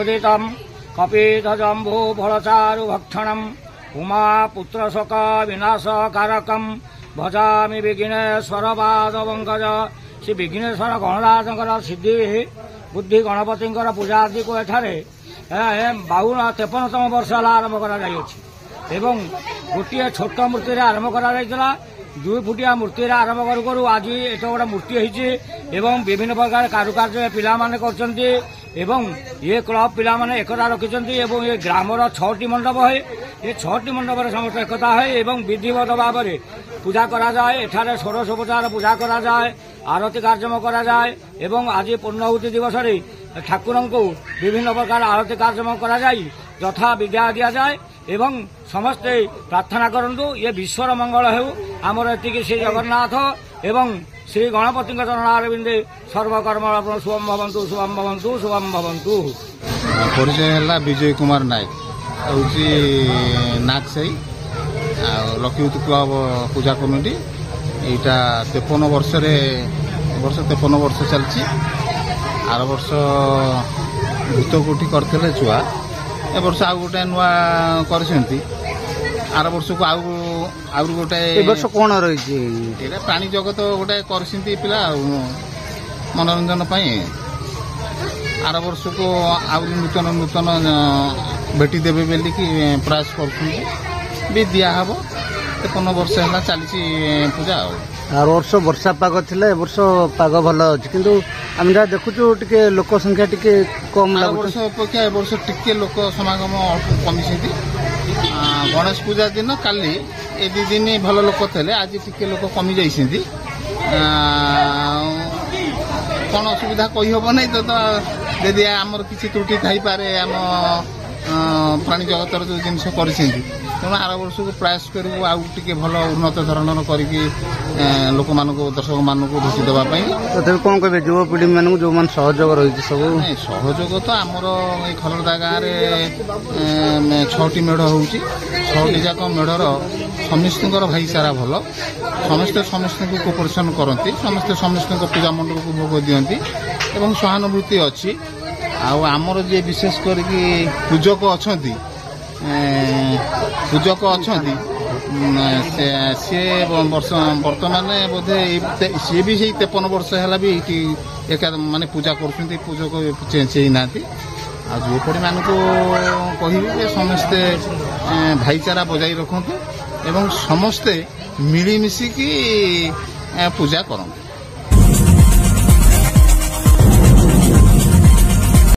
उदितम् कपिध्वजम्भो फलचारु भक्षणम् उमापुत्रशोक विनाशकारकम् भजामि विघ्नेश्वर पादपङ्कज। श्री विघ्नेश्वर गणराजंकर सिद्धि बुद्धि गणपति पूजा आदि को एठारे 53तम वर्ष आरंभ कर गोटे छोट मूर्ति आरंभ कर 2 फुटिया मूर्ति आरंभ करू करू आज एट गोटे मूर्ति होती विभिन्न प्रकार कारुकार्य पिला माने करछन्ती एवं ये क्लब पिला माने एकता रखिछन्ती एवं ये ग्रामर 6टी मंडप है। ये 6टी मंडप समस्त एकता है एवं विधिवत भाव में पूजा करा जाए। एठारे षोडशोपचार पूजा करा जाए, आरती कार्यक्रम करा जाए एवं आज पूर्णाहुति दिवस रे ठाकुर को विभिन्न प्रकार आरती कार्यक्रम करा जाए यथा विद्या दि जाए एवं समस्ते प्रार्थना करंतु ये विश्वर मंगल हो आमर एतिक श्री जगन्नाथ एवं श्री गणपति चरणारविंदे सर्वकर्म शुभम भवन्तु शुभम भवन्तु शुभम भवन्तु। परिचय है विजय कुमार नायक हूँ नागसाई लक्ष्मीवती क्लब पूजा कमिटी यहाँ 53 वर्ष 53 वर्ष चलती। आर वर्ष भूतकोटी करते छुआ ए वर्ष आउ गोटे नुआ कर आर वर्ष को आउ गोटे वर्ष कौन रही प्राणी जगत गोटे कर पिला मनोरंजन आर वर्ष को आउ नूतन नूतन भेटी देवे बोल कि प्रयास कर दिहब 53 वर्ष है चली पूजा। आर वर्ष वर्षा पाग थिला ए वर्ष पाग भल अछि किंतु हम जा देखुछु टिके लोक संख्या टिके कम लागु। वर्ष अपेक्षा ए वर्ष टिके लोक समागम कमी छिति। गणेश पूजा दिन काली ए 2 दिन भल लोक थले आज टिके लोक कमी जाइसिंती। कौन असुविधा कही हम ना तो यदि आमर किसी त्रुटि थाई पारे आम प्राणी जगतर जो जिनस कर तेणु आर वर्ष को प्रयास करूँ आउ टे भल उन्नत धरणर करके लोक दर्शक मानक भेटी देवाई। तथापि कौन कहे युवपीढ़ी मान जो सहयोग रही सब सहयोग तो आमर ये खलरदा गाँव में 6टी मेढ़ हो 6टी जाक मेढ़र समस्त भाईचारा भल समस्ते समस्त कोऑपरेशन करती समस्ते समस्त पूजा मंडप को भोग दियंती एवं सहानुभूति अच्छी। आमर जे विशेष करके पूजक अच्छा सी बर्तमान बोधे सी भी 53 वर्ष है भी एक माने पूजा कर पूजक चेंज ना युवपीढ़ी मान को कहे समस्ते भाईचारा बजाई रखु एवं समस्ते मिलमिशिकी पूजा करते।